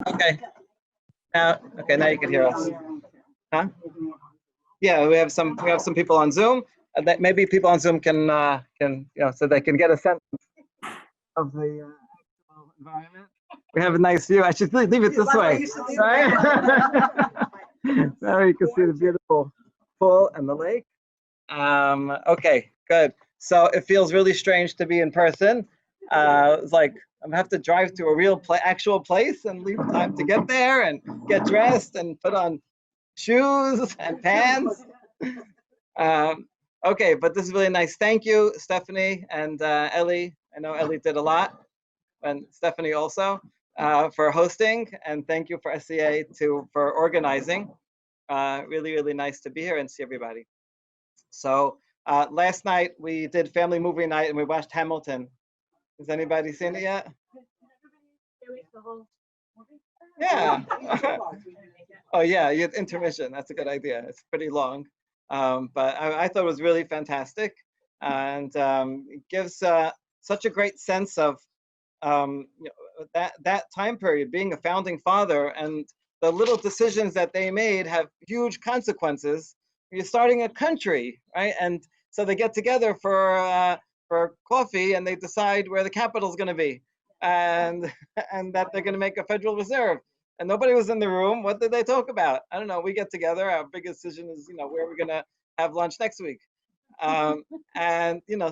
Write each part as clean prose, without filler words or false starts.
Okay. Now you can hear us. Huh? Yeah, we have some people on Zoom. That maybe people on Zoom can so they can get a sense of the actual environment. We have a nice view. I should leave it this way, right? Now you can see the beautiful pool and the lake. Okay, good. So it feels really strange to be in person. It's like I'm gonna have to drive to a real actual place and leave time to get there and get dressed and put on shoes and pants. Okay, but this is really nice. Thank you, Stephanie and Ellie. I know Ellie did a lot, and Stephanie also for hosting, and thank you for SEA for organizing. Really, really nice to be here and see everybody. So last night we did family movie night and we watched Hamilton. Has anybody seen it yet? Yeah. Oh yeah, you had intermission. That's a good idea. It's pretty long, but I thought it was really fantastic, and it gives such a great sense of that time period, being a founding father, and the little decisions that they made have huge consequences. You're starting a country, right? And so they get together for coffee and they decide where the capital is going to be, and that they're going to make a Federal Reserve. And nobody was in the room. What did they talk about? I don't know. We get together. Our big decision is, where we're going to have lunch next week. And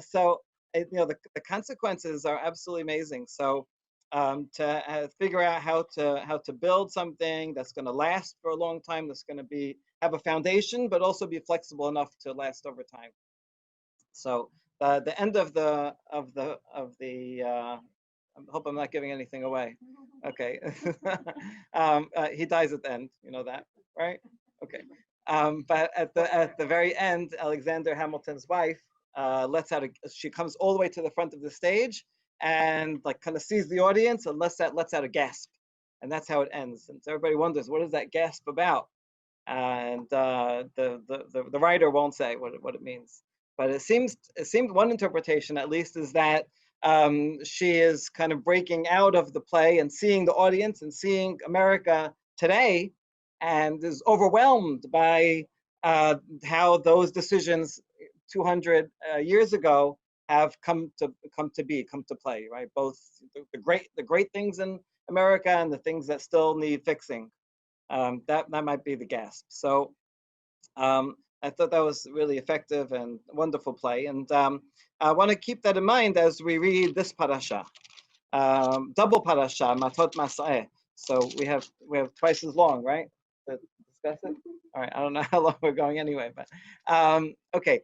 so the consequences are absolutely amazing. So to figure out how to build something that's going to last for a long time, that's going to have a foundation, but also be flexible enough to last over time. So the end of the I hope I'm not giving anything away. Okay. He dies at the end. You know that, right? Okay. But at the very end, Alexander Hamilton's wife she comes all the way to the front of the stage and kind of sees the audience and lets out a gasp, and that's how it ends. And so everybody wonders, what is that gasp about? And the writer won't say what it means, but it seems one interpretation at least is that she is kind of breaking out of the play and seeing the audience and seeing America today, and is overwhelmed by how those decisions 200 years ago have come to play, right? Both the great things in America and the things that still need fixing. That might be the gasp. So I thought that was really effective and wonderful play, and I want to keep that in mind as we read this parasha, double parasha, Matot and Mas'e. So we have twice as long, right, to discuss it. All right, I don't know how long we're going anyway, but okay,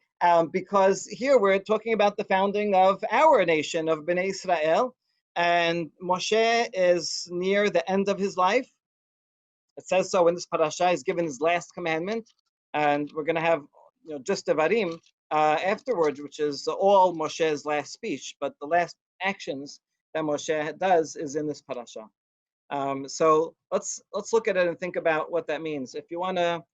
because here we're talking about the founding of our nation of Bnei Israel, and Moshe is near the end of his life. It says so in this parasha. He's given his last commandment, and we're going to have just Devarim afterwards, which is all Moshe's last speech. But the last actions that Moshe does is in this parasha. So let's look at it and think about what that means. If you want to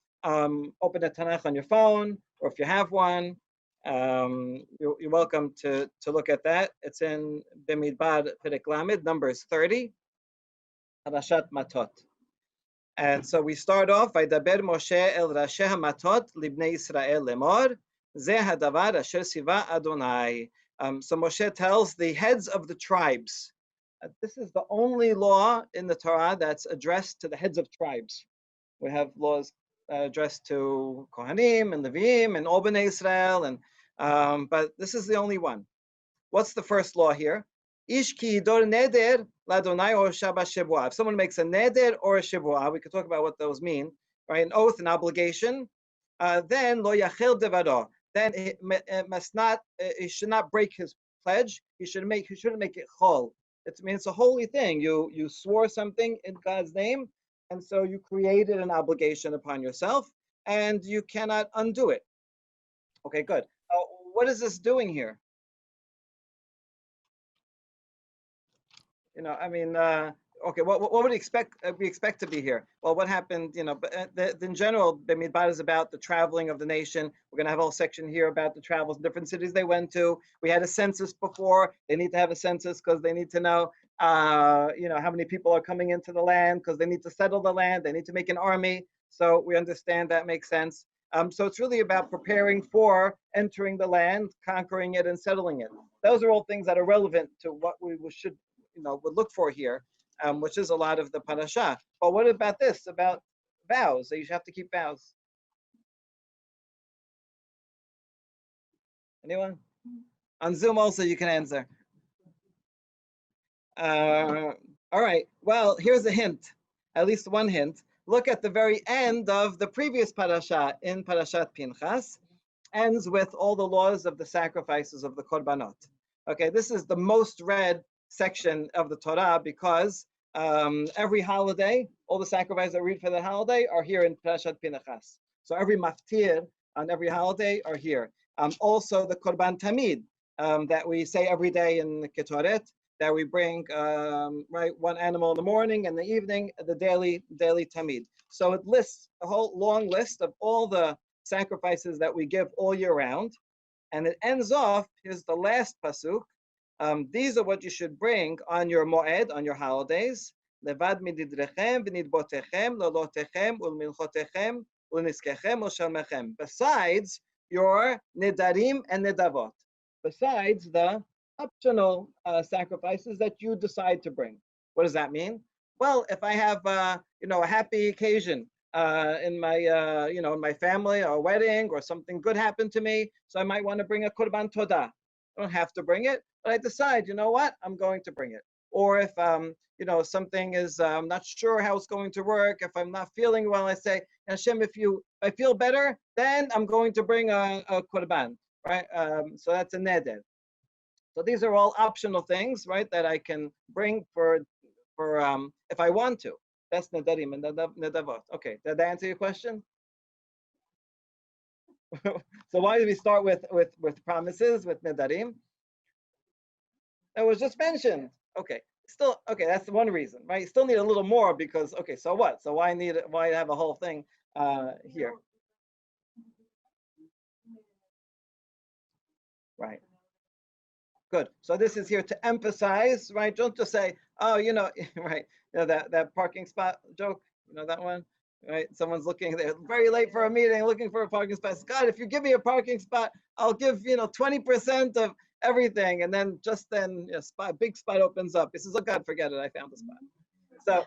open the Tanakh on your phone, or if you have one, you're welcome to look at that. It's in Bimidbar Perek Lamed, Numbers 30, Parashat Matot. And so we start off, Vaydaber Moshe el Rashi HaMatot libnei Israel lemor, Zeh hadavar asher siva Adonai. So Moshe tells the heads of the tribes. This is the only law in the Torah that's addressed to the heads of tribes. We have laws addressed to Kohanim and Leviim and all Bnei Israel, but this is the only one. What's the first law here? Ish ki yidor neder ladonai or Shabbat Shavua. If someone makes a neder or a Shavua, we could talk about what those mean, right? An oath, an obligation. Then lo yachil devaro. Then it must not. He should not break his pledge. He shouldn't make it chol. It means it's a holy thing. You swore something in God's name, and so you created an obligation upon yourself, and you cannot undo it. Okay, good. What is this doing here? Okay, what would we expect to be here? Well, what happened, but in general, Bimidbar is about the traveling of the nation. We're going to have a whole section here about the travels in different cities they went to. We had a census before. They need to have a census because they need to know How many people are coming into the land because they need to settle the land, they need to make an army. So we understand that makes sense. So it's really about preparing for entering the land, conquering it, and settling it. Those are all things that are relevant to what we should, would look for here, which is a lot of the parasha. But what about this? About vows? So you have to keep vows. Anyone? On Zoom also you can answer. All right. Well, here's a hint, at least one hint. Look at the very end of the previous parasha in Parashat Pinchas, ends with all the laws of the sacrifices of the korbanot. Okay, this is the most read section of the Torah because every holiday, all the sacrifices that we read for the holiday are here in Parashat Pinchas. So every maftir on every holiday are here. Also the korban tamid that we say every day in the Ketoret, that we bring one animal in the morning and the evening, the daily tamid. So it lists a whole long list of all the sacrifices that we give all year round, and it ends off. Here's the last pasuk. These are what you should bring on your Muad, on your holidays. Levad mididrechem v'nidbotechem lolotechem ulmilchotechem ulniskechem ulshalmechem. Besides your nidarim and nidavot. Besides the optional sacrifices that you decide to bring. What does that mean? Well, if I have a happy occasion in my in my family, or a wedding, or something good happened to me, so I might want to bring a korban todah. I don't have to bring it, but I decide, what, I'm going to bring it. Or if something is I'm not sure how it's going to work, if I'm not feeling well, I say, Hashem, if I feel better, then I'm going to bring a korban, right? So that's a neder. So these are all optional things, right, that I can bring for if I want to. That's nedarim and nedavot. Okay, did that answer your question? So why did we start with promises, with nedarim? That was just mentioned. Okay, still okay. That's one reason, right? You still need a little more because okay. So what? So why have a whole thing here? Right. Good. So this is here to emphasize, right? Don't just say, oh, right, that parking spot joke, that one, right? Someone's looking, they're very late for a meeting, looking for a parking spot. God, if you give me a parking spot, I'll give 20% of everything, and then big spot opens up. He says, oh God, forget it, I found the spot. So,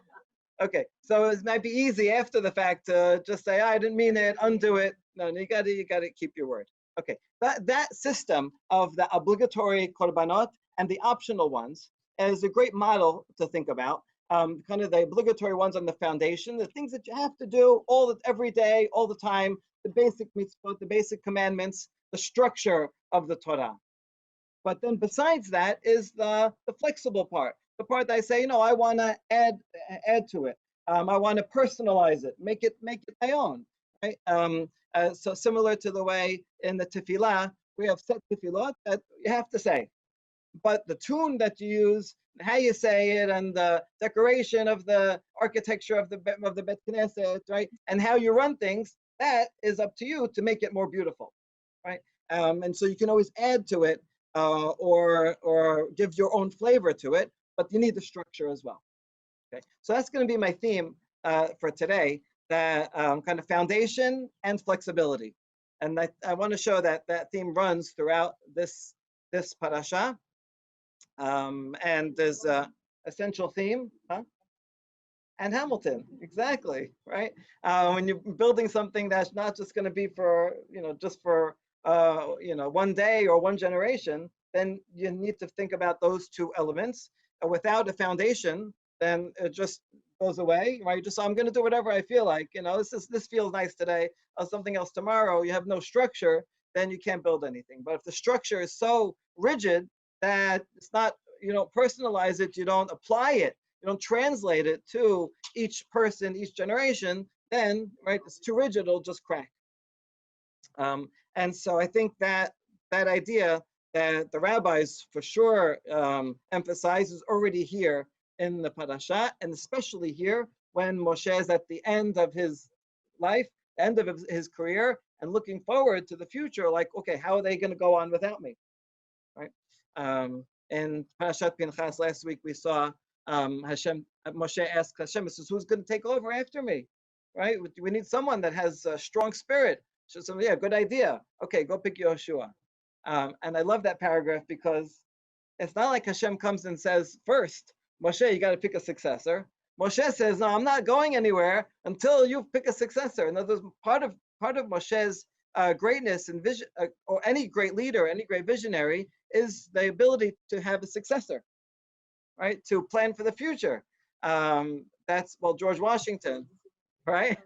okay, so it might be easy after the fact to just say, oh, I didn't mean it, undo it. No, you got to keep your word. Okay, that system of the obligatory korbanot and the optional ones is a great model to think about. Kind of the obligatory ones on the foundation, the things that you have to do every day, all the time, the basic mitzvot, the basic commandments, the structure of the Torah. But then besides that is the flexible part, the part that I say, I want to add to it. I want to personalize it, make it my own, right? So similar to the way in the tefillah, we have set tefillot that you have to say, but the tune that you use, how you say it, and the decoration of the architecture of the Bet Knesset, right, and how you run things, that is up to you to make it more beautiful, right? And so you can always add to it or give your own flavor to it, but you need the structure as well. Okay, so that's going to be my theme for today. That kind of foundation and flexibility, and I want to show that theme runs throughout this parasha, and there's a essential theme, huh? And Hamilton, exactly, right? When you're building something that's not just going to be for just for one day or one generation, then you need to think about those two elements. Without a foundation, then it just goes away, right? Just I'm going to do whatever I feel like. This feels nice today, or something else tomorrow. You have no structure, then you can't build anything. But if the structure is so rigid that it's not, you don't personalize it, you don't apply it, you don't translate it to each person, each generation, then right, it's too rigid, it'll just crack. And so I think that idea that the rabbis for sure emphasize is already here in the parasha, and especially here when Moshe is at the end of his life, end of his career, and looking forward to the future, like, okay, how are they going to go on without me, right? In Parashat Pinchas last week, we saw Moshe asked Hashem, he says, who's going to take over after me? Right? We need someone that has a strong spirit. So, yeah, good idea. Okay, go pick Yoshua. And I love that paragraph because it's not like Hashem comes and says, first, Moshe, you got to pick a successor. Moshe says, no, I'm not going anywhere until you pick a successor. In other words, part of Moshe's greatness and vision, or any great leader, any great visionary, is the ability to have a successor, right? To plan for the future. That's, well, George Washington, right?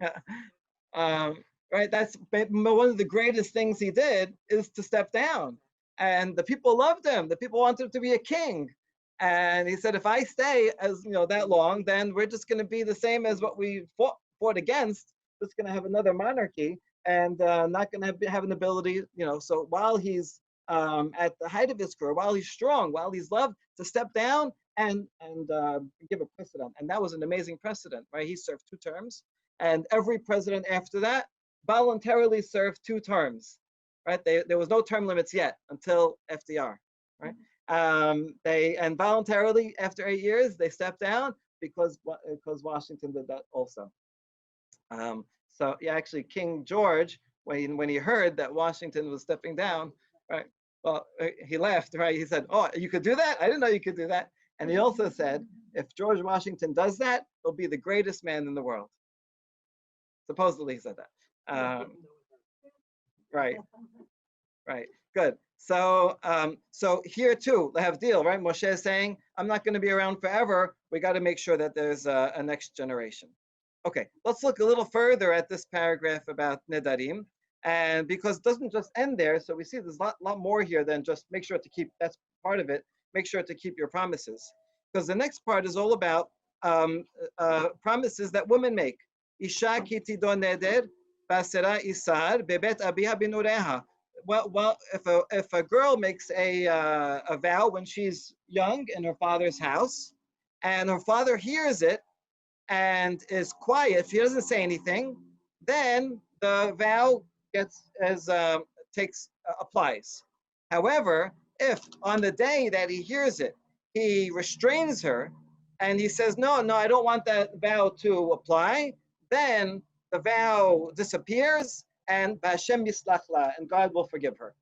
Right. That's one of the greatest things he did, is to step down. And the people loved him. The people wanted him to be a king. And he said, if I stay as that long, then we're just going to be the same as what we fought against. Just going to have another monarchy, and not going to have an ability. So while he's at the height of his career, while he's strong, while he's loved, to step down and give a precedent. And that was an amazing precedent, right? He served 2 terms, and every president after that voluntarily served 2 terms, right? There was no term limits yet until FDR, right? And voluntarily after 8 years they stepped down because Washington did that also. So yeah, actually King George, when he heard that Washington was stepping down, right? Well, he laughed, right? He said, "Oh, you could do that? I didn't know you could do that." And he also said, "If George Washington does that, he'll be the greatest man in the world." Supposedly he said that. Right. Good. So, so here too, lehavdil, right? Moshe is saying, I'm not going to be around forever. We got to make sure that there's a next generation. Okay, let's look a little further at this paragraph about nedarim, and because it doesn't just end there, so we see there's a lot more here than just make sure to keep. That's part of it. Make sure to keep your promises, because the next part is all about promises that women make. Isha ki tidon neder basera isar bebet abiha binureha. Well, if a girl makes a vow when she's young in her father's house, and her father hears it and is quiet, if he doesn't say anything, then the vow applies. However, if on the day that he hears it, he restrains her and he says, no, I don't want that vow to apply, then the vow disappears, and Hashem yislachla, and God will forgive her.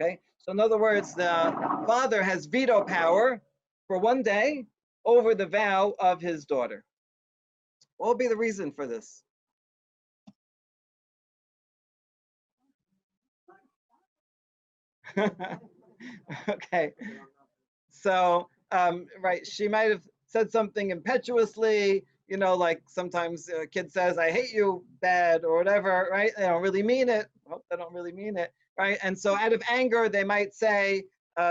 Okay, so in other words, the father has veto power for one day over the vow of his daughter. What will be the reason for this? Okay, so right, she might have said something impetuously, like sometimes a kid says, I hate you, Dad, or whatever, right? They don't really mean it. I hope they don't really mean it, right? And so out of anger, they might say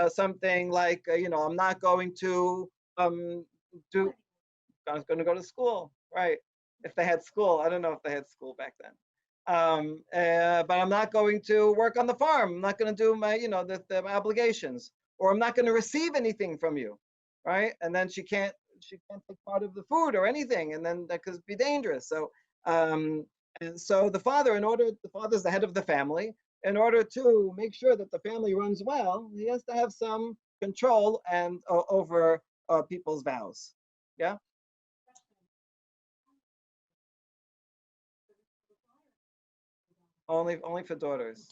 something like, I'm not going to I was going to go to school, right? If they had school, I don't know if they had school back then. But I'm not going to work on the farm. I'm not going to do my, the obligations, or I'm not going to receive anything from you, right? And then she can't take part of the food or anything, and then that could be dangerous. So, and so the father's the head of the family. In order to make sure that the family runs well, he has to have some control and over people's vows. Yeah. Only for daughters.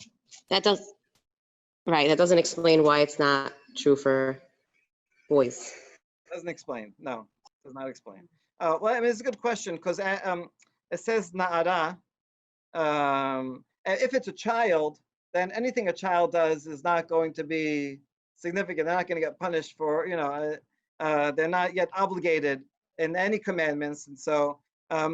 That doesn't explain why it's not true for boys. Doesn't explain. No, does not explain. Well, I mean, it's a good question because it says na'ara. If it's a child, then anything a child does is not going to be significant. They're not going to get punished for, they're not yet obligated in any commandments. And so,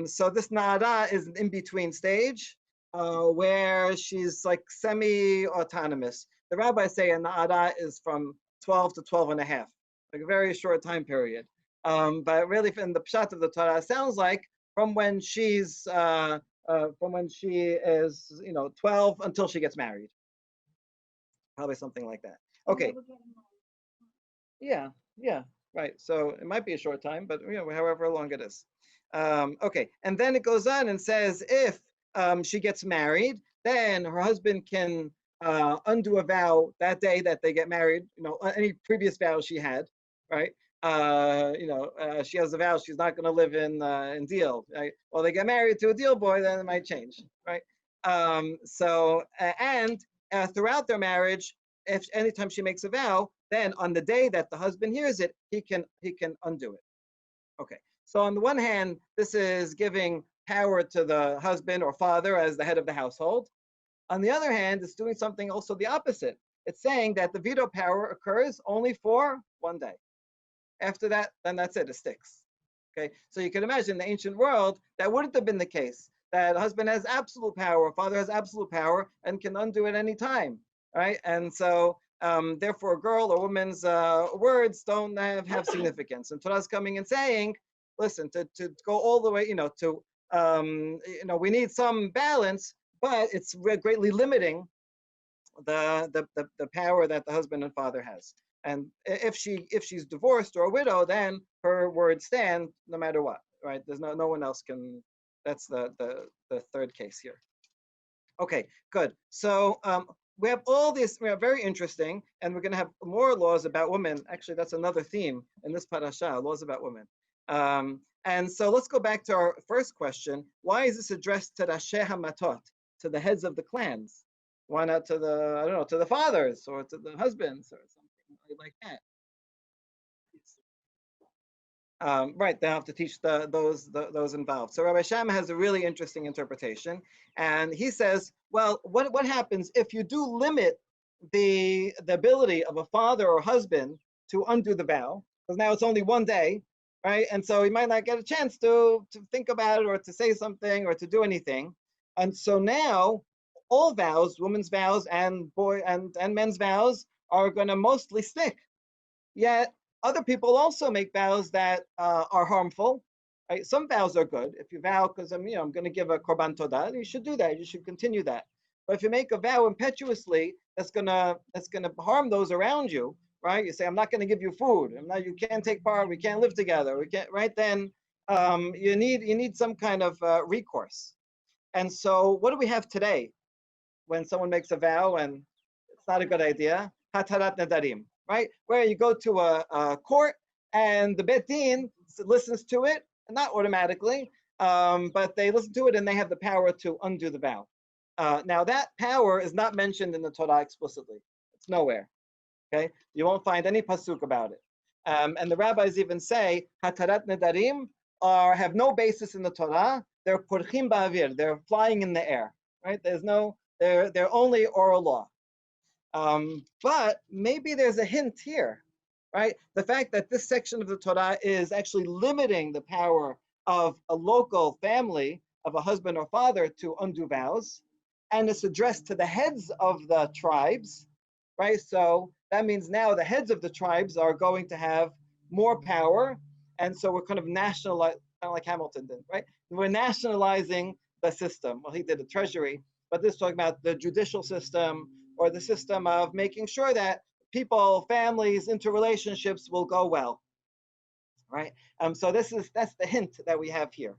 so this na'ara is an in-between stage where she's like semi-autonomous. The rabbis say a na'ara is from 12 to 12 and a half, like a very short time period. But really, in the pshat of the Torah, it sounds like from when she is 12 until she gets married. Probably something like that. Okay. Yeah, right. So it might be a short time, but however long it is. Okay, and then it goes on and says if she gets married, then her husband can undo a vow that day that they get married, any previous vow she had, right? She has a vow she's not going to live in Deal, right? Well, they get married to a Deal boy, then it might change, right? Throughout their marriage, if anytime she makes a vow, then on the day that the husband hears it, he can undo it. Okay. So on the one hand, this is giving power to the husband or father as the head of the household. On the other hand, it's doing something also the opposite. It's saying that the veto power occurs only for one day. After that, then that's it, it sticks. Okay, so you can imagine in the ancient world, that wouldn't have been the case. That husband has absolute power, father has absolute power, and can undo it any time, right? And so, therefore, a girl or woman's words don't have significance. And Torah's coming and saying, listen, to go all the way, we need some balance, but it's greatly limiting the power that the husband and father has. And if she's divorced or a widow, then her words stand no matter what, right? There's no one else can. That's the third case here. Okay, good. So we have all this. We are very interesting, and we're going to have more laws about women. Actually, that's another theme in this parasha: laws about women. And so let's go back to our first question. Why is this addressed to Rashei HaMatot, to the heads of the clans? Why not to the fathers or to the husbands or something like that? Right, they have to teach those involved. So Rabbi Shammai has a really interesting interpretation, and he says, well, what happens if you do limit the ability of a father or husband to undo the vow? Because now it's only one day, right? And so he might not get a chance to think about it or to say something or to do anything. And so now all vows, women's vows and men's vows, are going to mostly stick. Yet other people also make vows that are harmful. Right? Some vows are good. If you vow because I'm going to give a korban todah, you should do that. You should continue that. But if you make a vow impetuously, that's gonna harm those around you, right? You say, I'm not going to give you food. You can't take part. We can't live together. We can't. Right then, you need some kind of recourse. And so, what do we have today when someone makes a vow and it's not a good idea? Hatarat nedarim, right? Where you go to a court and the Bet Din listens to it, not automatically, but they listen to it and they have the power to undo the vow. Now that power is not mentioned in the Torah explicitly. It's nowhere. Okay, you won't find any pasuk about it. And the rabbis even say hatarat nedarim have no basis in the Torah. They're porchim ba'avir. They're flying in the air. Right? They're only oral law. But maybe there's a hint here, right? The fact that this section of the Torah is actually limiting the power of a local family, of a husband or father, to undo vows, and it's addressed to the heads of the tribes, right? So that means now the heads of the tribes are going to have more power, and so we're kind of nationalizing, kind of like Hamilton did, right? We're nationalizing the system. Well, he did the treasury, but this is talking about the judicial system, or the system of making sure that people, families, interrelationships will go well, right? So that's the hint that we have here.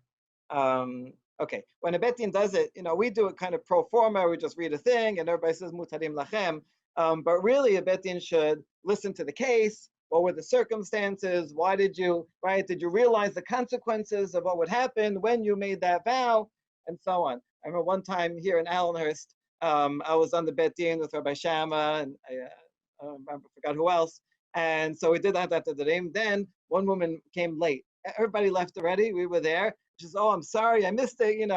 Okay, when a Bet Din does it, we do it kind of pro forma. We just read a thing, and everybody says mutarim lachem. But really, a Bet Din should listen to the case. What were the circumstances? Why did you realize the consequences of what would happen when you made that vow, and so on. I remember one time here in Allenhurst, I was on the Bet Din with Rabbi Shammai, and I forgot who else. And so we did that after the name. Then one woman came late. Everybody left already. We were there. She says, "Oh, I'm sorry, I missed it,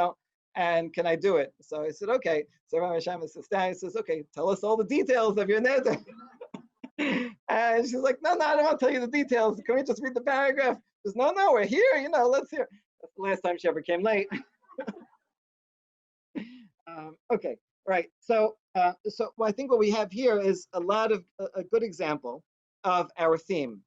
and can I do it?" So I said, "Okay." So Rabbi Shammai says, "Okay, tell us all the details of your neder." And she's like, "No, I don't want to tell you the details. Can we just read the paragraph?" She says, "No, we're here, let's hear." That's the last time she ever came late. Okay, right. So I think what we have here is a good example of our theme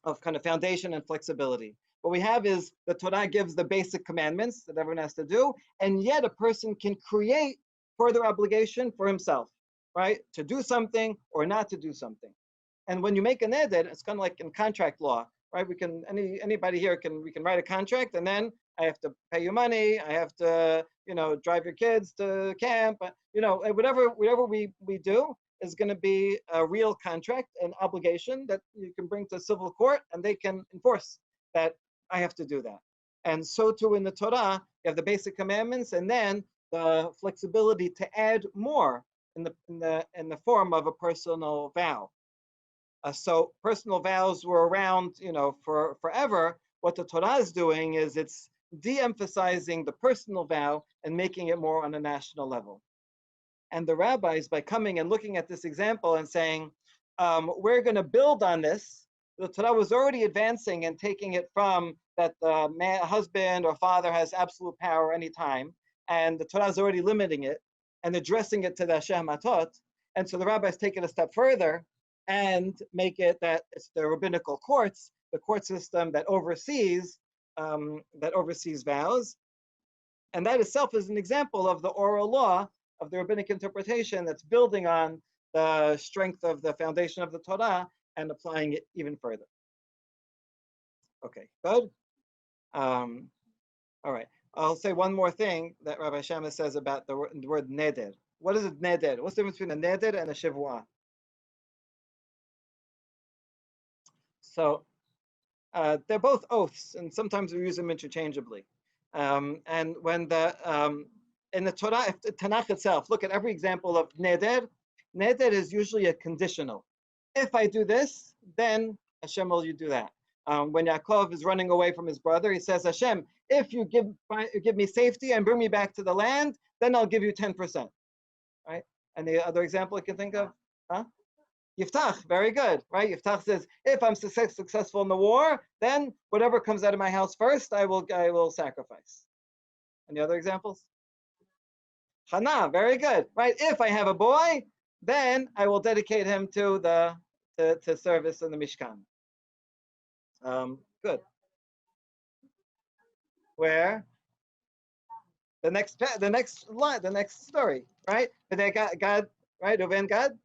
of kind of foundation and flexibility. What we have is the Torah gives the basic commandments that everyone has to do, and yet a person can create further obligation for himself, right? To do something or not to do something. And when you make a neder, it's kind of like in contract law, right? We can anybody here we can write a contract, and then I have to pay you money. I have to, drive your kids to camp. Whatever we do is going to be a real contract, an obligation that you can bring to civil court, and they can enforce that I have to do that. And so too in the Torah, you have the basic commandments, and then the flexibility to add more in the form of a personal vow. So personal vows were around, for forever. What the Torah is doing is it's de-emphasizing the personal vow and making it more on a national level. And the rabbis, by coming and looking at this example and saying, we're going to build on this, the Torah was already advancing and taking it from that the husband or father has absolute power anytime, and the Torah is already limiting it and addressing it to the Matot. And so the rabbis take it a step further and make it that it's the rabbinical courts, the court system that oversees vows. And that itself is an example of the oral law of the rabbinic interpretation that's building on the strength of the foundation of the Torah and applying it even further. Okay, good. All right. I'll say one more thing that Rabbi Shammah says about the word neder. What is a neder? What's the difference between a neder and a shivua? So they're both oaths, and sometimes we use them interchangeably. And when in the Torah, Tanakh itself, look at every example of neder. Neder is usually a conditional. If I do this, then Hashem will you do that. When Yaakov is running away from his brother, he says, Hashem, if you give me safety and bring me back to the land, then I'll give you 10%. Right? And the other example I can think of, Yiftach, very good, right? Yiftach says, if I'm successful in the war, then whatever comes out of my house first, I will sacrifice. Any other examples? Hana, very good, right? If I have a boy, then I will dedicate him to to service in the Mishkan. Good. Where? The next line, the next story, right? God, right? Uven God.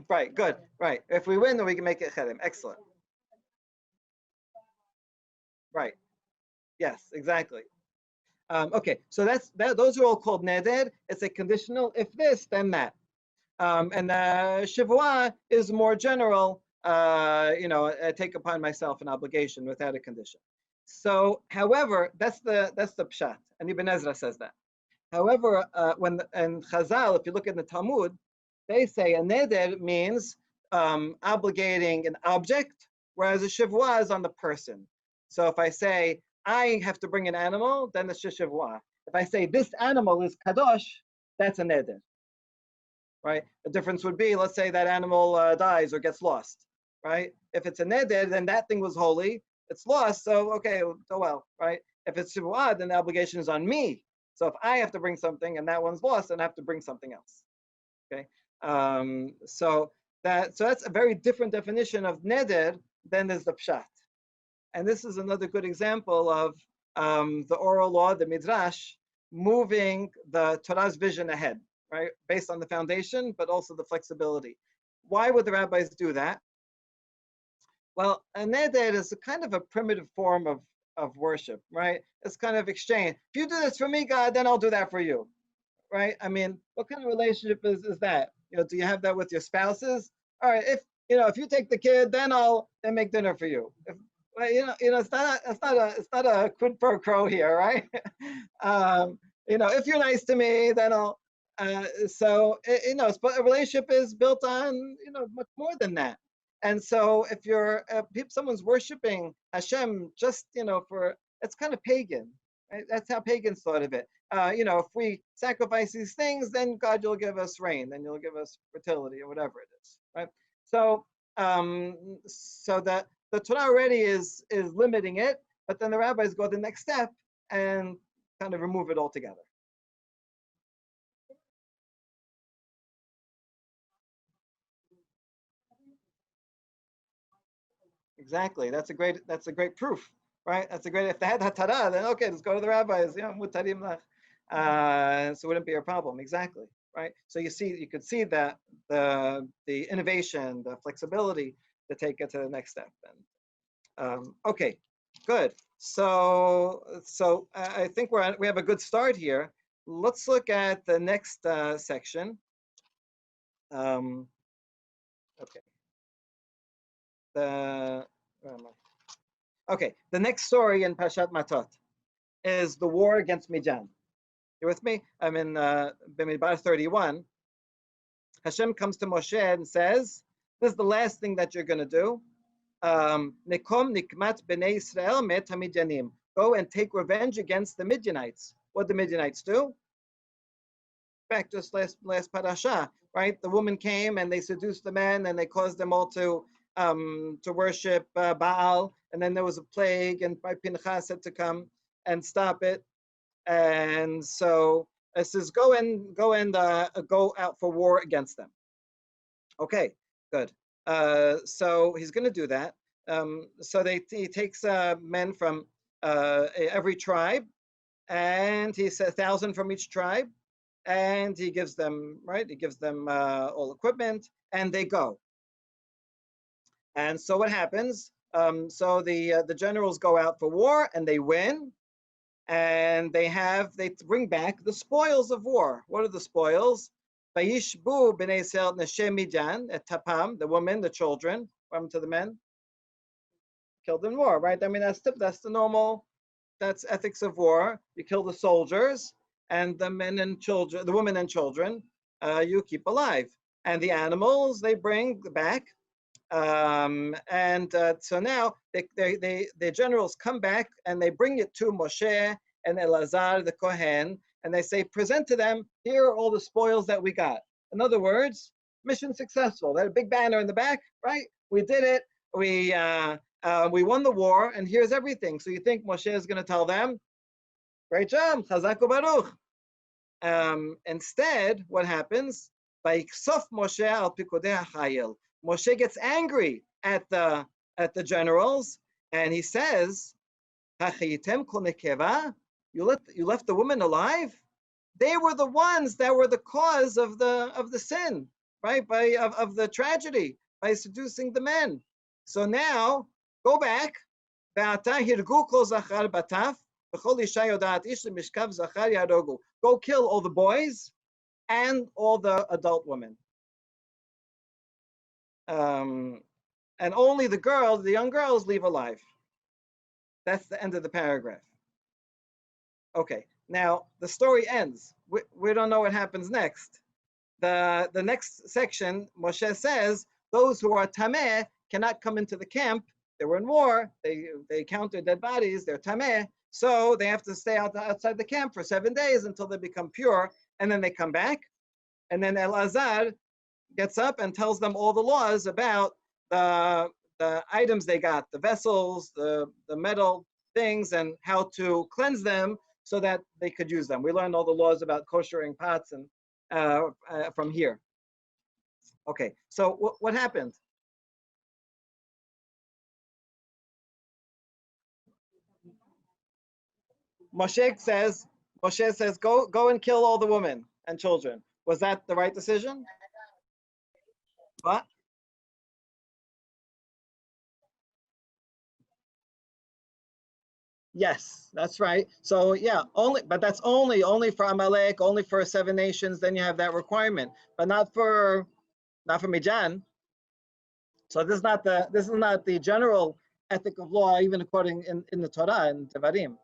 Right, good, right. If we win, then we can make it chedim. Excellent. Right. Yes, exactly. Okay, so those are all called neder. It's a conditional. If this, then that. And shivua is more general. I take upon myself an obligation without a condition. So, however, that's the pshat, and Ibn Ezra says that. However, in Chazal, if you look in the Talmud, they say a neder means obligating an object, whereas a shivua is on the person. So if I say I have to bring an animal, then it's shivua. If I say this animal is kadosh, that's a neder. Right? The difference would be, let's say that animal dies or gets lost. Right? If it's a neder, then that thing was holy. It's lost, so okay, so well, right? If it's shivua, then the obligation is on me. So if I have to bring something and that one's lost, then I have to bring something else. Okay. So that's a very different definition of neder than is the pshat. And this is another good example of the oral law, the midrash, moving the Torah's vision ahead, right? Based on the foundation, but also the flexibility. Why would the rabbis do that? Well, a neder is a kind of a primitive form of worship, right? It's kind of exchange. If you do this for me, God, then I'll do that for you, right? I mean, what kind of relationship is that? Do you have that with your spouses? All right, if you take the kid, then I'll make dinner for you. It's not a quid pro quo here, right? If you're nice to me, then I'll. But a relationship is built on much more than that. And so if someone's worshiping Hashem just it's kind of pagan. Right? That's how pagans thought of it. If we sacrifice these things, then God will give us rain, then you'll give us fertility or whatever it is, right? So, so that the Torah already is limiting it, but then the rabbis go the next step and kind of remove it altogether. Exactly. That's a great proof, right? That's a great. If they had hatara, then okay, let's go to the rabbis. So it wouldn't be a problem. Exactly. right? So you could see that the innovation, the flexibility to take it to the next step. And okay, good. So I think we have a good start here. Let's look at the next section. Okay. Where am I? Okay, the next story in Parashat Matot is the war against Mijan. You with me? I'm in Bamidbar 31. Hashem comes to Moshe and says, this is the last thing that you're going to do. Nekom nikmat b'nei Israel met hamidyanim. Go and take revenge against the Midianites. What the Midianites do? Back just last parasha, right? The woman came and they seduced the men and they caused them all to worship Baal. And then there was a plague, and Pinchas had to come and stop it. And so it says, go out for war against them. Okay, good. So he's going to do that. So he takes men from every tribe, and he says 1,000 from each tribe, and he gives them all equipment, and they go. And so what happens? So the generals go out for war, and they win. And they bring back the spoils of war. What are the spoils? Vayishbu b'nei Yisrael neshe Mijan et tapam, the women, the children. What happened to the men? Killed in war, right? I mean, that's the normal. That's ethics of war. You kill the soldiers, and the men and children, the women and children, you keep alive. And the animals they bring back. So now the generals come back and they bring it to Moshe and Elazar the Kohen, and they say, present to them, here are all the spoils that we got. In other words, mission successful. That a big banner in the back, right? We did it. We won the war, and here's everything. So you think Moshe is going to tell them, great job, Chazak u'Baruch. Instead, what happens? Vayiksof Moshe al pikudei hachayil. Moshe gets angry at the generals, and he says, you left the woman alive? They were the ones that were the cause of the sin, right? Of the tragedy, by seducing the men. So now go back. Go kill all the boys and all the adult women. And only the young girls, leave alive. That's the end of the paragraph. Okay, now the story ends. We don't know what happens next. The next section, Moshe says, those who are tameh cannot come into the camp. They were in war. They counted dead bodies. They're tameh, so they have to stay outside the camp for 7 days until they become pure, and then they come back. And then Elazar gets up and tells them all the laws about the items they got, the vessels, the metal things, and how to cleanse them so that they could use them. We learned all the laws about koshering pots and from here. Okay, so what happened? Moshe says, go and kill all the women and children. Was that the right decision? What? Yes, that's right. So yeah, but that's only for Amalek, only for 7 nations. Then you have that requirement, but not for Mijan. So this is not the general ethic of law, even according in the Torah and Devarim.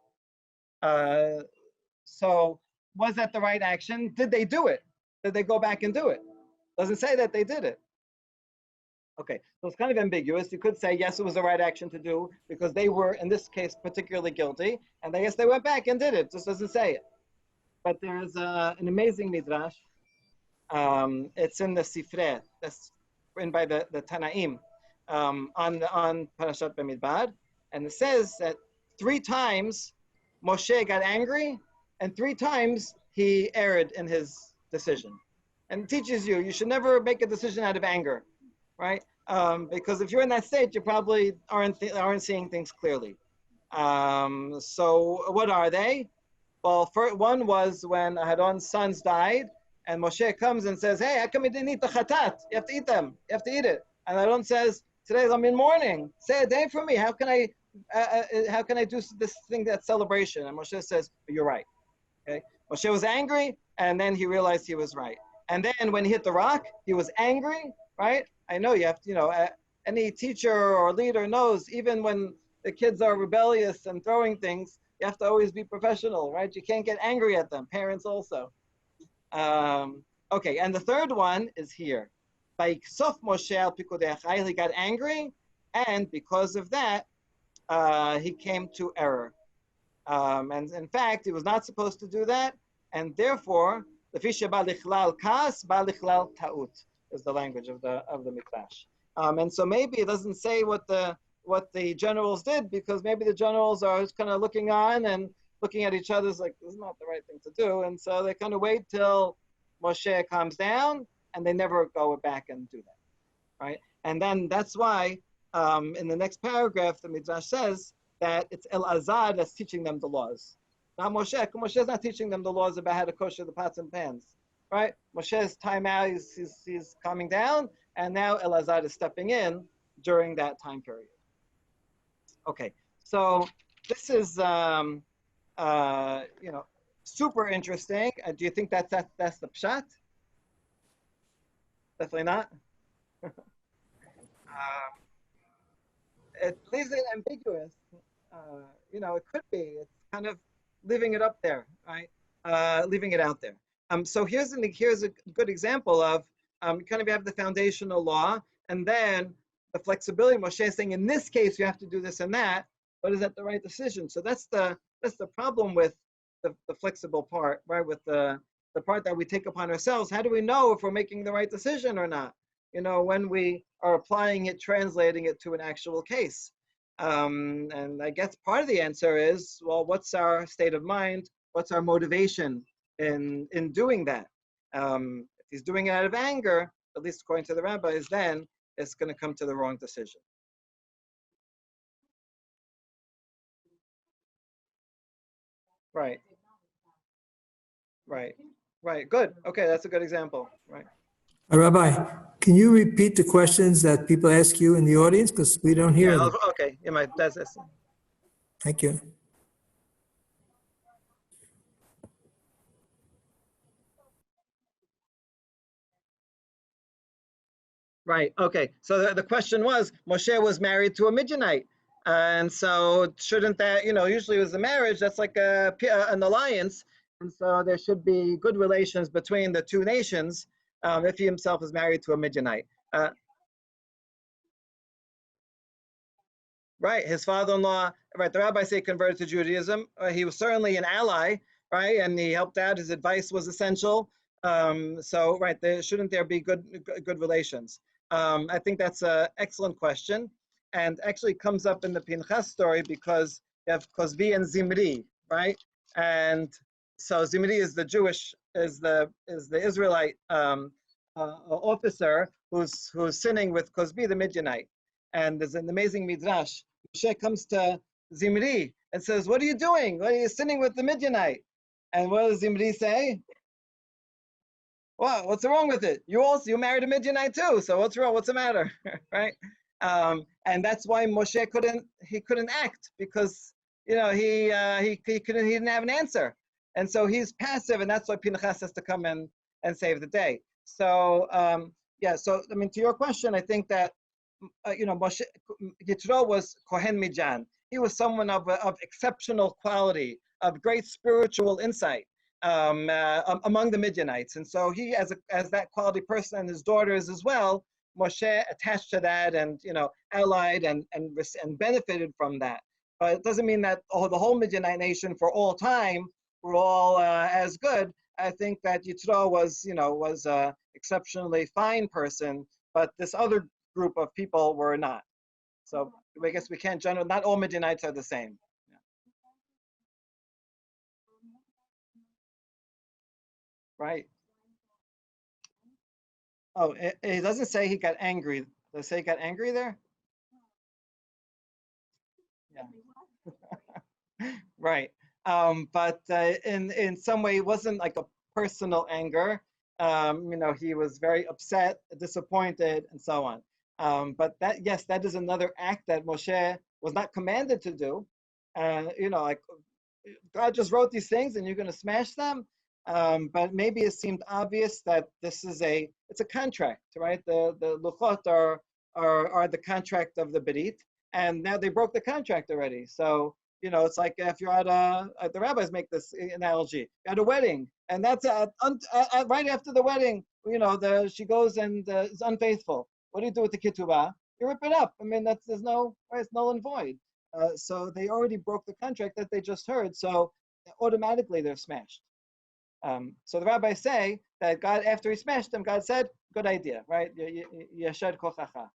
So was that the right action? Did they do it? Did they go back and do it? Doesn't say that they did it. Okay, so it's kind of ambiguous. You could say, yes, it was the right action to do because they were, in this case, particularly guilty, and I guess they went back and did it. Just doesn't say it. But there's an amazing midrash. It's in the Sifrei, that's written by the Tanaim on Parashat Bamidbar, and it says that 3 times Moshe got angry, and 3 times he erred in his decision. And it teaches you should never make a decision out of anger, right? Because if you're in that state, you probably aren't seeing things clearly. So what are they? Well, one was when Aaron's sons died, And Moshe comes and says, hey, how come you didn't eat the chatat? You have to eat them. You have to eat it. And Aaron says, today's I'm in mourning. Say a day for me. How can I do this thing, that celebration? And Moshe says, you're right. Okay. Moshe was angry, and then he realized he was right. And then when he hit the rock, he was angry, right? I know you have to, any teacher or leader knows, even when the kids are rebellious and throwing things, you have to always be professional, right? You can't get angry at them. Parents also. Okay, and the third one is here. Vayiksof Moshe al Pikudei Achai, he got angry, and because of that, he came to error. And in fact, he was not supposed to do that, and therefore, the fisha balichlal kas balichlal taut is the language of the midrash. And so maybe it doesn't say what the generals did, because maybe the generals are just kind of looking on and looking at each other like, this is not the right thing to do. And so they kind of wait till Moshe calms down, and they never go back and do that, right? And then that's why in the next paragraph, the Midrash says that it's Elazar that's teaching them the laws. Not Moshe. Moshe's not teaching them the laws about how to kosher the pots and pans, right? Moshe's time out, he's calming down, and now Elazar is stepping in during that time period. Okay, so this is super interesting. Do you think that's the pshat? Definitely not. It leaves it ambiguous. It could be. It's kind of leaving it up there, right? Leaving it out there. So here's a good example of you kind of have the foundational law, and then the flexibility. Moshe is saying, in this case, you have to do this and that, but is that the right decision? So that's the problem with the flexible part, right? With the part that we take upon ourselves. How do we know if we're making the right decision or not? When we are applying it, translating it to an actual case. And I guess part of the answer is, well, what's our state of mind? What's our motivation in doing that? If he's doing it out of anger, at least according to the rabbis, then it's going to come to the wrong decision. Right. Right. Right. Good. Okay, that's a good example. Right. Rabbi, can you repeat the questions that people ask you in the audience? Because we don't hear them. Okay. Yeah, that's it. Thank you. Right. Okay. So the question was, Moshe was married to a Midianite. And so shouldn't that, usually with a marriage, that's like an alliance. And so there should be good relations between the two nations if he himself is married to a Midianite. Right. His father-in-law, right. The rabbis say converted to Judaism. He was certainly an ally, right? And he helped out. His advice was essential. So, right, shouldn't there be good relations? I think that's an excellent question, and actually comes up in the Pinchas story because you have Kozbi and Zimri, right? And so Zimri is the Israelite officer who's sinning with Kozbi the Midianite. And there's an amazing midrash. Moshe comes to Zimri and says, "What are you doing? What are you sinning with the Midianite?" And what does Zimri say? Well, what's wrong with it? You married a Midianite too, so what's wrong? What's the matter, right? And that's why Moshe couldn't act, because he didn't have an answer, and so he's passive, and that's why Pinchas has to come in and save the day. So so I mean, to your question, I think that Moshe Yitro was Kohen Mijan. He was someone of exceptional quality, of great spiritual insight among the Midianites, and so he, as that quality person, and his daughters as well, Moshe attached to that, and allied and benefited from that. But it doesn't mean that the whole Midianite nation for all time were all as good. I think that Yitro was a exceptionally fine person, but this other group of people were not. So I guess we can't not all Midianites are the same. Yeah. Right. Oh, it doesn't say he got angry. Does it say he got angry there? Yeah. Right. But in some way, it wasn't like a personal anger. He was very upset, disappointed, and so on. But that is another act that Moshe was not commanded to do. Like God just wrote these things and you're going to smash them. But maybe it seemed obvious that it's a contract, right? The luchot are the contract of the berit, and now they broke the contract already. So it's like if you're the rabbis make this analogy, at a wedding, and that's right after the wedding, she goes and is unfaithful. What do you do with the ketubah? You rip it up. I mean, it's null and void. So they already broke the contract that they just heard. So automatically they're smashed. So the rabbis say that God, after he smashed them, God said, "Good idea, right? Yashad kochacha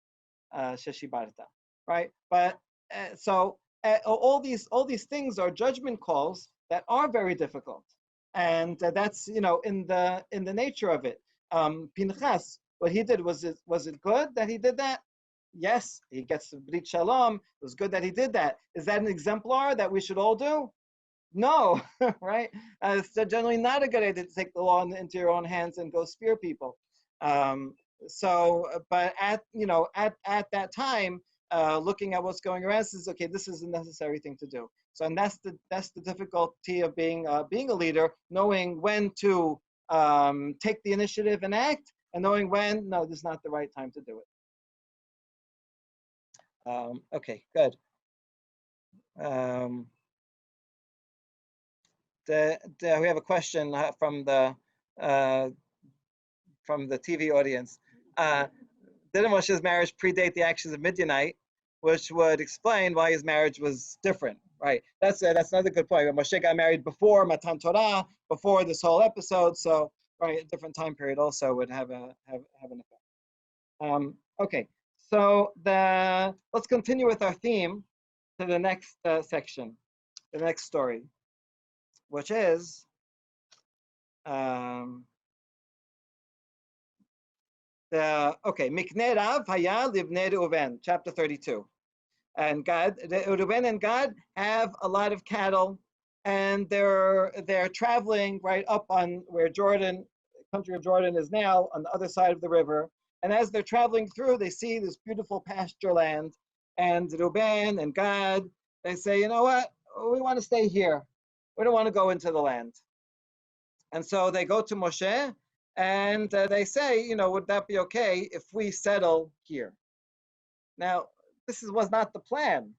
sheshibarta, right?" But all these things are judgment calls that are very difficult, and that's in the nature of it. Pinchas, what he did was it good that he did that? Yes, he gets the Brit Shalom. It was good that he did that. Is that an exemplar that we should all do? No, right? It's generally not a good idea to take the law into your own hands and go spear people. But at that time, looking at what's going around, says, okay, this is a necessary thing to do. So, and that's the difficulty of being a leader, knowing when to take the initiative and act, and knowing when no, this is not the right time to do it. Okay, good. We have a question from the TV audience. Didn't Moshe's marriage predate the actions of Midianite, which would explain why his marriage was different, right? That's another good point. Moshe got married before Matan Torah, before this whole episode, so right, a different time period also would have an effect. Okay, so let's continue with our theme to the next section, the next story, which is Miknei Rav Haya Livnei Reuven, chapter 32. And Reuven and Gad have a lot of cattle, and they're traveling right up on where the country of Jordan is now, on the other side of the river. And as they're traveling through, they see this beautiful pasture land. And Reuven and Gad, they say, you know what? We want to stay here. We don't want to go into the land. And so they go to Moshe and they say, would that be okay if we settle here? Now, this was not the plan.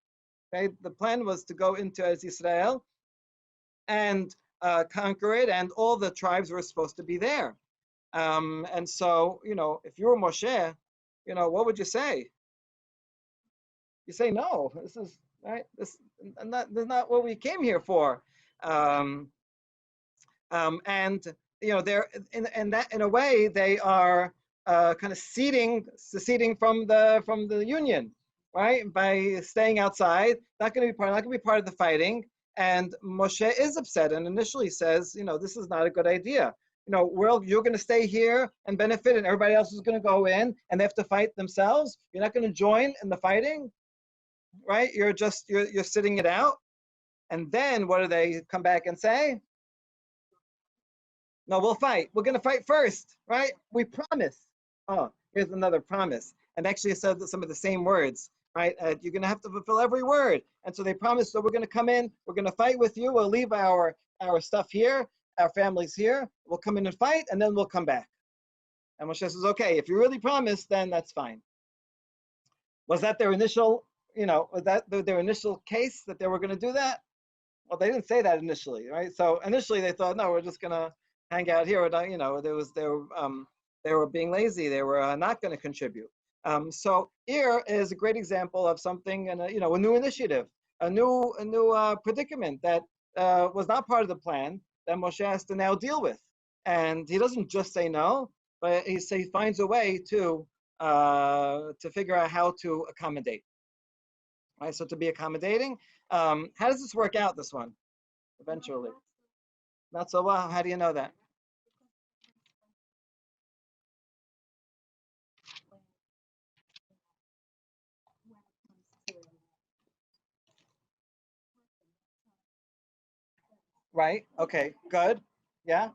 Okay? The plan was to go into Eretz Israel and conquer it, and all the tribes were supposed to be there. And so, if you were Moshe, what would you say? You say, no, this is right. This is not what we came here for. And they're in a way they are kind of seceding from the union, right? By staying outside, not going to be part of the fighting. And Moshe is upset and initially says, this is not a good idea. You're going to stay here and benefit, and everybody else is going to go in and they have to fight themselves. You're not going to join in the fighting, right? You're sitting it out. And then what do they come back and say? No, we'll fight. We're going to fight first, right? We promise. Oh, here's another promise. And actually it says some of the same words, right? You're going to have to fulfill every word. And so they promise, so we're going to come in, we're going to fight with you. We'll leave our stuff here, our families here. We'll come in and fight, and then we'll come back. And Moshe says, okay, if you really promise, then that's fine. Was that their initial, was that their initial case that they were going to do that? Well, they didn't say that initially, right? So initially they thought, no, we're just going to hang out here. They were being lazy. They were not going to contribute. So here is a great example of something, and a new initiative, a new predicament that was not part of the plan that Moshe has to now deal with. And he doesn't just say no, but he finds a way to figure out how to accommodate. Right. So to be accommodating, how does this work out? This one, eventually. Not so well. How do you know that? Right. Okay. Good. Yeah.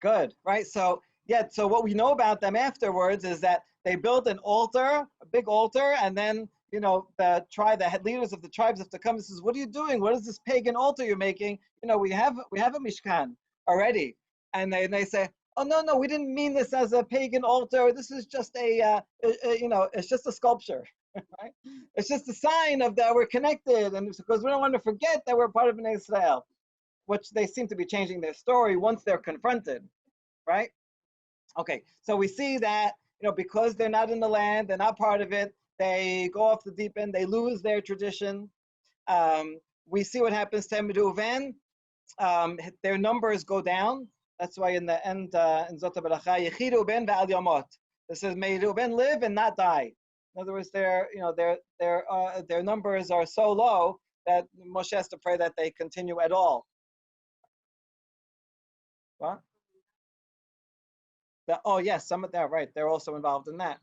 Good, right? So yeah, so what we know about them afterwards is that they built an altar, a big altar, and then the head leaders of the tribes have to come and says, "What are you doing? What is this pagan altar you're making? We have a mishkan already." And they say, "Oh no, we didn't mean this as a pagan altar. This is just it's just a sculpture, right? It's just a sign of that we're connected, and it's because we don't want to forget that we're part of Bnei Israel." Which they seem to be changing their story once they're confronted, right? Okay, so we see that, because they're not in the land, they're not part of it, they go off the deep end, they lose their tradition. We see what happens to Reuven. Their numbers go down. That's why in the end, in Zot HaBeracha, Yechi Reuven ve'al yamot. It says, may Reuven live and not die. In other words, their numbers are so low that Moshe has to pray that they continue at all. What? Oh yes, some of that, right. They're also involved in that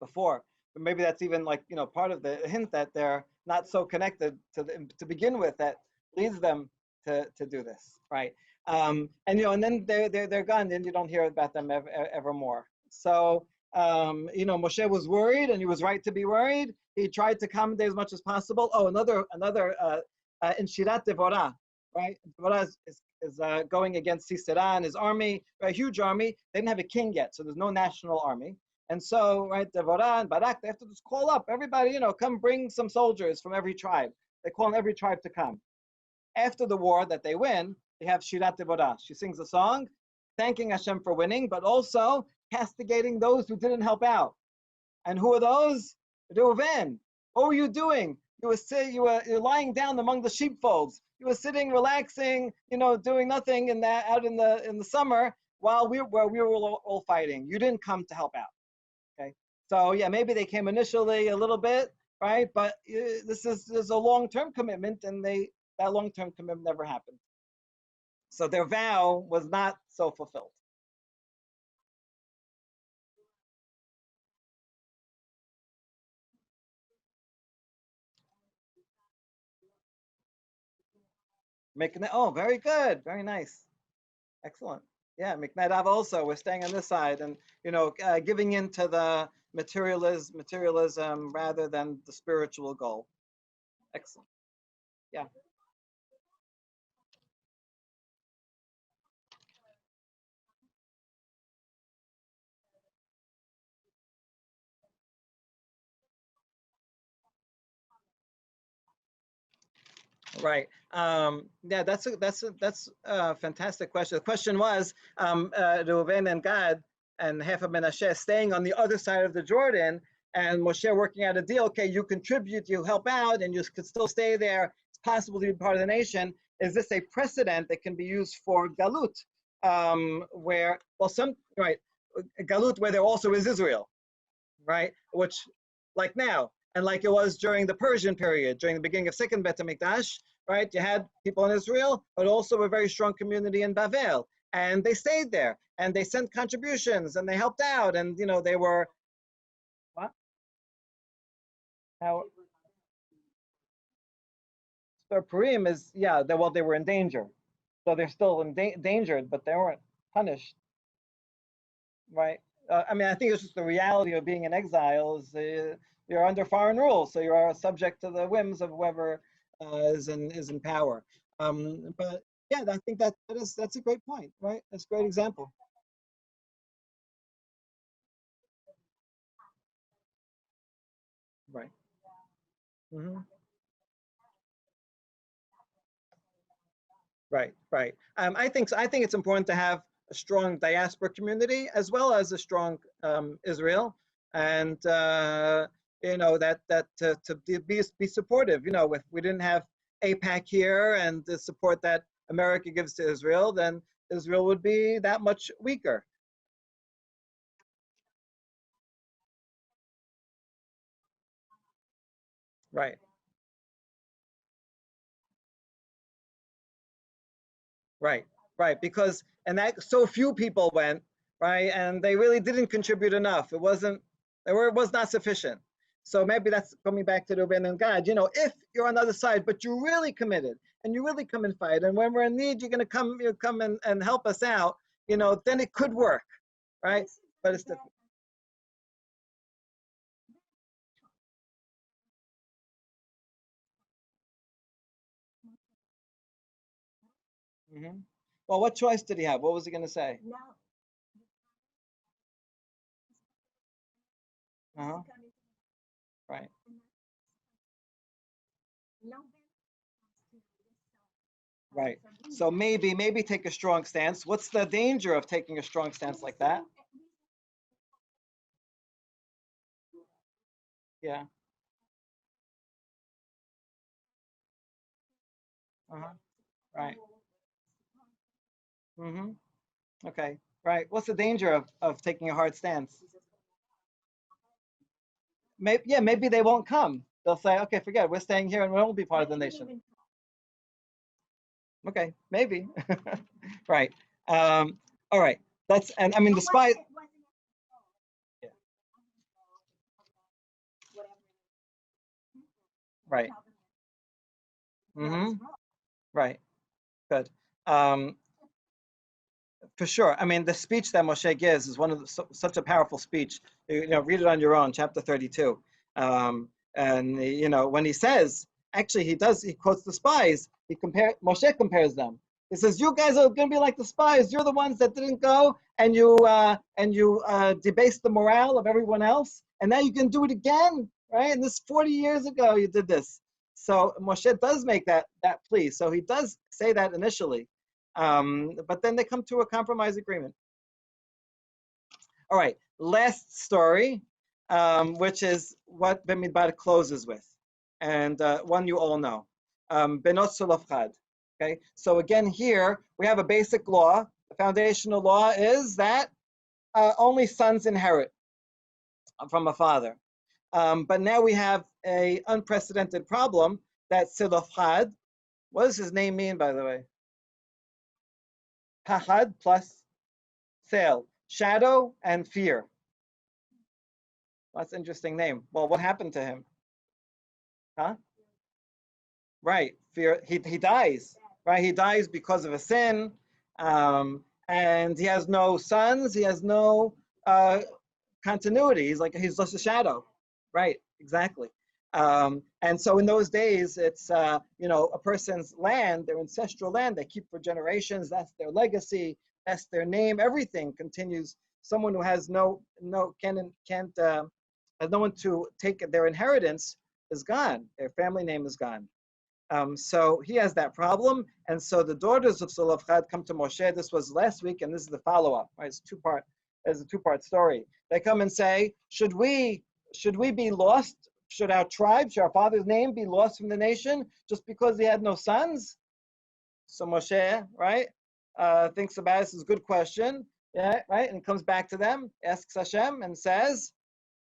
before. But maybe that's even part of the hint that they're not so connected to begin with that leads them to do this, right? And then they're gone, and you don't hear about them ever more. So Moshe was worried, and he was right to be worried. He tried to accommodate as much as possible. Oh, another in Shirat Devorah, right? Devorah is going against Sisera and his army, a huge army. They didn't have a king yet, so there's no national army. And so, right, Devorah and Barak, they have to just call up everybody, come bring some soldiers from every tribe. They call on every tribe to come. After the war that they win, they have Shirat Devorah. She sings a song thanking Hashem for winning, but also castigating those who didn't help out. And who are those? Reuven. What were you doing? You're lying down among the sheepfolds. You were sitting, relaxing, doing nothing out in the summer while we were all fighting. You didn't come to help out. Okay, so yeah, maybe they came initially a little bit, right? But this is a long-term commitment, and that long-term commitment never happened. So their vow was not so fulfilled. Oh, very good, very nice, excellent. Yeah, Miknadav also. We're staying on this side, and giving into the materialism rather than the spiritual goal. Excellent. Yeah. Right. Yeah, that's a fantastic question. The question was, Reuven and Gad and half of Menashe staying on the other side of the Jordan, and Moshe working out a deal. Okay, you contribute, you help out, and you could still stay there. It's possible to be part of the nation. Is this a precedent that can be used for Galut, where Galut where there also is Israel, right? Which, like now, and like it was during the Persian period, during the beginning of Second Bet HaMikdash, right? You had people in Israel, but also a very strong community in Bavel, and they stayed there, and they sent contributions, and they helped out, and they were what? How? So Purim is they were in danger, so they're still endangered, but they weren't punished, right? I think it's just the reality of being in exile is you're under foreign rule, so you are subject to the whims of whoever is in power. But yeah, I think that's a great point, right? That's a great example. Right. Mm-hmm. Right. I think it's important to have a strong diaspora community as well as a strong Israel, and that to be supportive. If we didn't have AIPAC here and the support that America gives to Israel, then Israel would be that much weaker. Right. Right, because that so few people went, right, and they really didn't contribute enough. It was not sufficient. So maybe that's coming back to the Reuben and Gad. If you're on the other side, but you're really committed and you really come and fight, and when we're in need, you're going to come and help us out. then it could work, right? But it's difficult. Well, what choice did he have? What was he going to say? Uh-huh. Right. Right. So maybe take a strong stance. What's the danger of taking a strong stance like that? Yeah. Uh-huh. Right. Okay. Right. What's the danger of taking a hard stance? Maybe they won't come. They'll say, okay, forget it. We're staying here and we won't be part of the nation. Okay, maybe. Right. All right. And I mean, despite. Yeah. Right. Right. Good. For sure. I mean, the speech that Moshe gives is such a powerful speech. Read it on your own, chapter 32. And when he says, actually, he quotes the spies. Moshe compares them. He says, "You guys are going to be like the spies. You're the ones that didn't go, and you debased the morale of everyone else, and now you can do it again, right? And this 40 years ago, you did this." So Moshe does make that plea. So he does say that initially. But then they come to a compromise agreement. All right, last story, which is what Bemidbar closes with, and one you all know, Benot Sulafchad. Okay, so again here we have a basic law. The foundational law is that only sons inherit from a father. But now we have a unprecedented problem that Sulafchad. What does his name mean, by the way? Pachad plus Sail, shadow and fear. That's an interesting name. Well, what happened to him? Huh? Right, fear. He dies. Right, he dies because of a sin, and he has no sons. He has no continuity. He's just a shadow. Right, exactly. And so in those days, it's a person's land, their ancestral land. They keep for generations. That's their legacy. That's their name. Everything continues. Someone who has has no one to take their inheritance is gone. Their family name is gone. So he has that problem, and so the daughters of Sulafchad come to Moshe. This was last week, and this is the follow-up. Right? It's a two-part story. They come and say, should we be lost? Should our tribe, should our father's name be lost from the nation just because he had no sons? So Moshe, right, thinks about it. This is a good question, yeah, right, and comes back to them, asks Hashem, and says,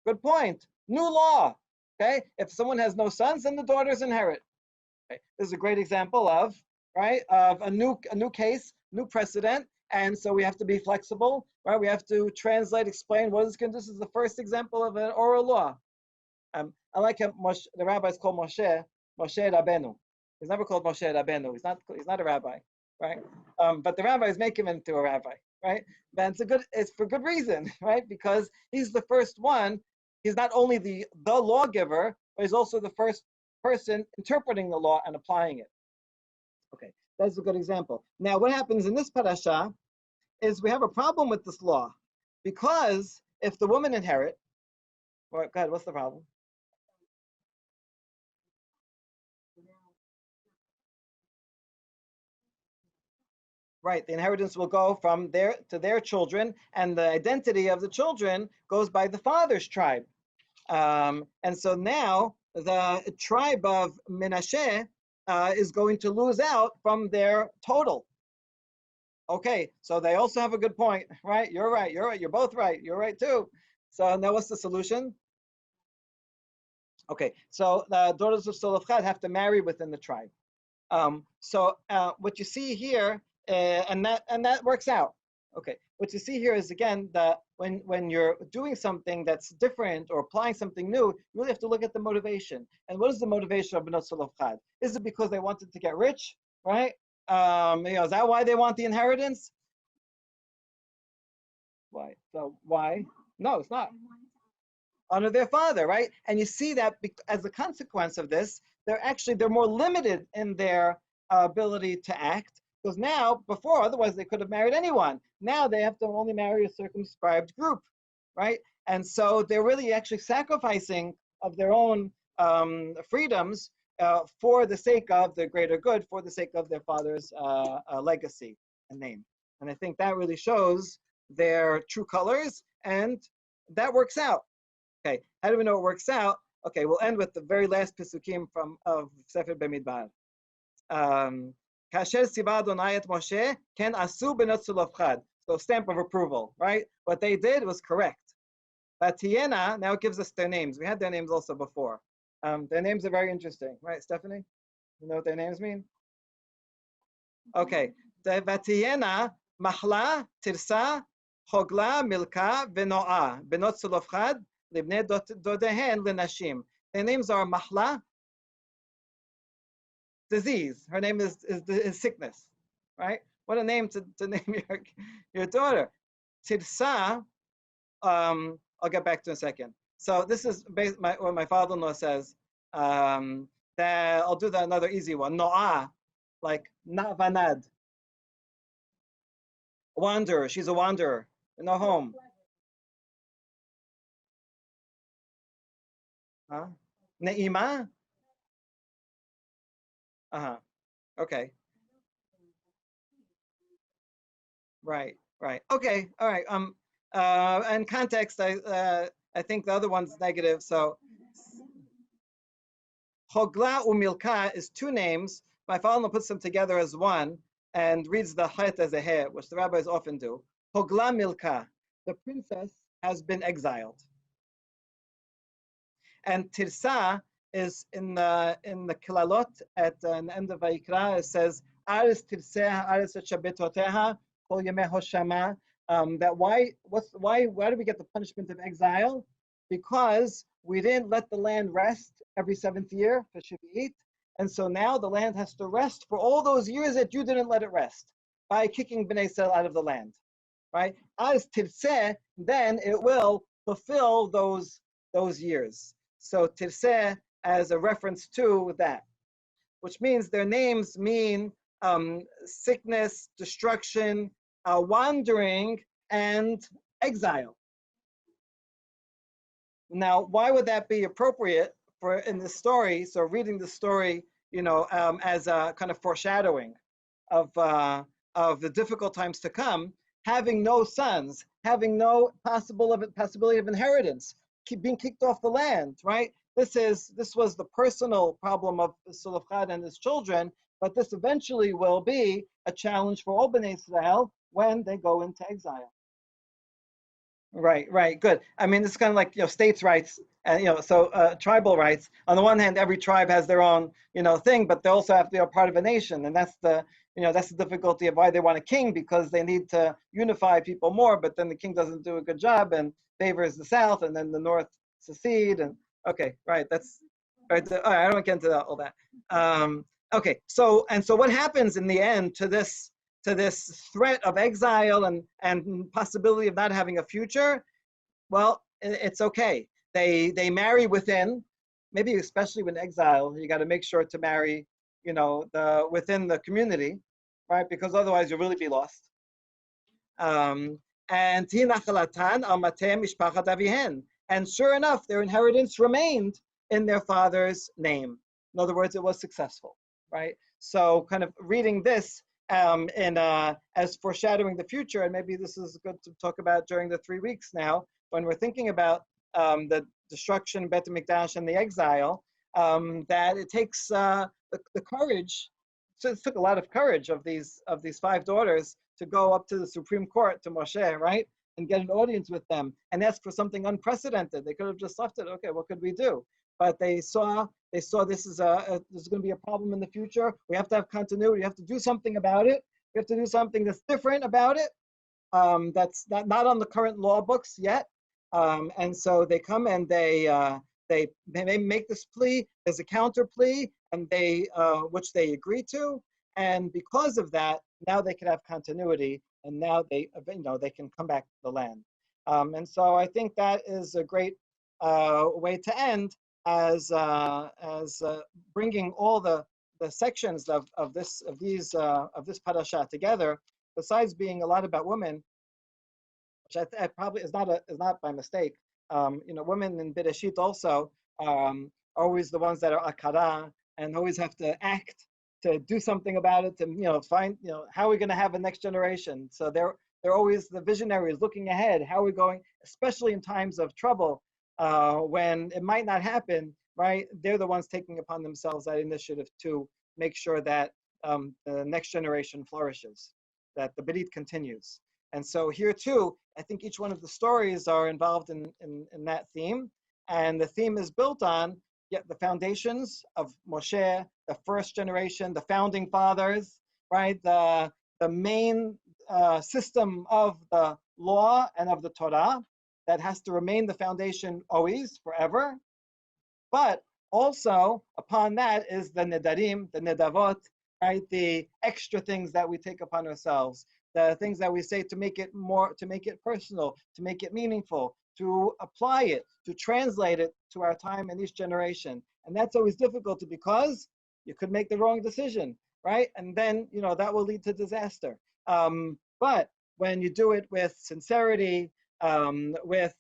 good point. New law. Okay, if someone has no sons, then the daughters inherit. Okay? This is a great example of a new case, new precedent, and so we have to be flexible, right? We have to translate, explain what is. This is the first example of an oral law. I like how the rabbis call Moshe Rabbeinu. He's never called Moshe Rabbeinu. He's not a rabbi, right? But the rabbis make him into a rabbi, right? And it's for good reason, right? Because he's the first one. He's not only the lawgiver, but he's also the first person interpreting the law and applying it. Okay, that's a good example. Now, what happens in this parasha is we have a problem with this law, because if the woman inherit, well, go ahead, what's the problem? Right, the inheritance will go from to their children, and the identity of the children goes by the father's tribe. And so now the tribe of Menashe is going to lose out from their total. Okay, so they also have a good point, right? You're right. You're both right. You're right too. So now what's the solution? Okay, so the daughters of Sulafchad have to marry within the tribe. So what you see here, and that works out. Okay, what you see here is, again, that when you're doing something that's different or applying something new, you really have to look at the motivation. And what is the motivation of Benot Sulafchad? Is it because they wanted to get rich, right? Is that why they want the inheritance? So why? No, it's not. Honor their father, right? And you see that as a consequence of this, they're more limited in their ability to act, because now, before, otherwise they could have married anyone. Now they have to only marry a circumscribed group, right? And so they're really actually sacrificing of their own freedoms for the sake of the greater good, for the sake of their father's legacy and name. And I think that really shows their true colors, and that works out. Okay, how do we know it works out? Okay, we'll end with the very last Pesukim of Sefer Bemidbar. Kasher Siva Adonai et Moshe ken asu benot sulafchad. So stamp of approval, right? What they did was correct. Batiena, now it gives us their names. We had their names also before. Their names are very interesting, right, Stephanie? You know what their names mean? Okay, Batiena, Mahla, Tirsa, Hogla, Milka, Venoa, benot sulafchad. Their names are Mahla, disease. Her name is sickness, right? What a name to name your daughter. Tirsa, I'll get back to in a second. So this is what my father-in-law says. That I'll do another easy one. Noah, like Navanad. Wanderer, she's a wanderer, no home. Huh? Ne'ima? Uh-huh. Okay. Right. Okay. All right. And context, I think the other one's negative. So Hogla Umilka is two names. My father puts them together as one and reads the Chet as a he, which the rabbis often do. Hogla Milka, the princess has been exiled. And Tirsa is in the Kilalot at the end of Vayikra. It says Aris Tirseha Aris Shabetoteha Kol Yemei Hoshama. That why do we get the punishment of exile? Because we didn't let the land rest every seventh year for Shivit, and so now the land has to rest for all those years that you didn't let it rest by kicking Bnei Israel out of the land, right? As Tirseh, then it will fulfill those years. So Tirseh as a reference to that, which means their names mean sickness, destruction, wandering, and exile. Now, why would that be appropriate for in the story? So reading the story, as a kind of foreshadowing of the difficult times to come, having no sons, having no possibility of inheritance, being kicked off the land, right? This was the personal problem of Sulafchad and his children, but this eventually will be a challenge for all Bnei Israel when they go into exile. Right, good. I mean, it's kind of like states' rights, and tribal rights. On the one hand, every tribe has their own thing, but they also have to be a part of a nation, and that's the difficulty of why they want a king, because they need to unify people more. But then the king doesn't do a good job and favors the south, and then the north secede. And okay, right, that's right. All right, I don't want to get into all that. Okay, so what happens in the end to this threat of exile and possibility of not having a future? Well, it's okay. They marry within, maybe especially when exile, you got to make sure to marry, within the community, right? Because otherwise you'll really be lost. And sure enough, their inheritance remained in their father's name. In other words, it was successful, right? So kind of reading this as foreshadowing the future, and maybe this is good to talk about during the 3 weeks now, when we're thinking about the destruction of Beit HaMikdash and the exile, that it takes the courage. So it took a lot of courage of these 5 daughters to go up to the Supreme Court, to Moshe, right, and get an audience with them and ask for something unprecedented. They could have just left it. Okay, what could we do? But they saw this is going to be a problem in the future. We have to have continuity. We have to do something about it. We have to do something that's different about it. That's not on the current law books yet. And so they come and they make this plea. There's a counter plea, and which they agree to. And because of that, now they can have continuity, and now they can come back to the land. And so I think that is a great way to end, as bringing all the sections of this parasha together. Besides being a lot about women, which I probably is not by mistake. Women in Bereshit also are always the ones that are akara and always have to act to do something about it, to find how are we going to have a next generation. So they're always the visionaries looking ahead. How are we going, especially in times of trouble, when it might not happen, right? They're the ones taking upon themselves that initiative to make sure that the next generation flourishes, that the Berit continues. And so here too, I think each one of the stories are involved in that theme. And the theme is built on the foundations of Moshe, the first generation, the founding fathers, right? The main system of the law and of the Torah that has to remain the foundation always, forever. But also upon that is the nedarim, the nedavot, right? The extra things that we take upon ourselves, the things that we say to make it personal, to make it meaningful, to apply it, to translate it to our time and each generation. And that's always difficult because you could make the wrong decision, right? And then, that will lead to disaster. But when you do it with sincerity, with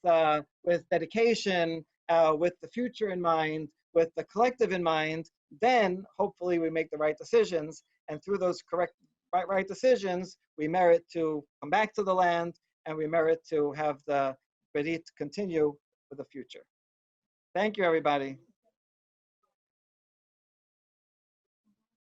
dedication, with the future in mind, with the collective in mind, then hopefully we make the right decisions. And through those right decisions, we merit to come back to the land, and we merit to have the Berit continue for the future. Thank you, everybody.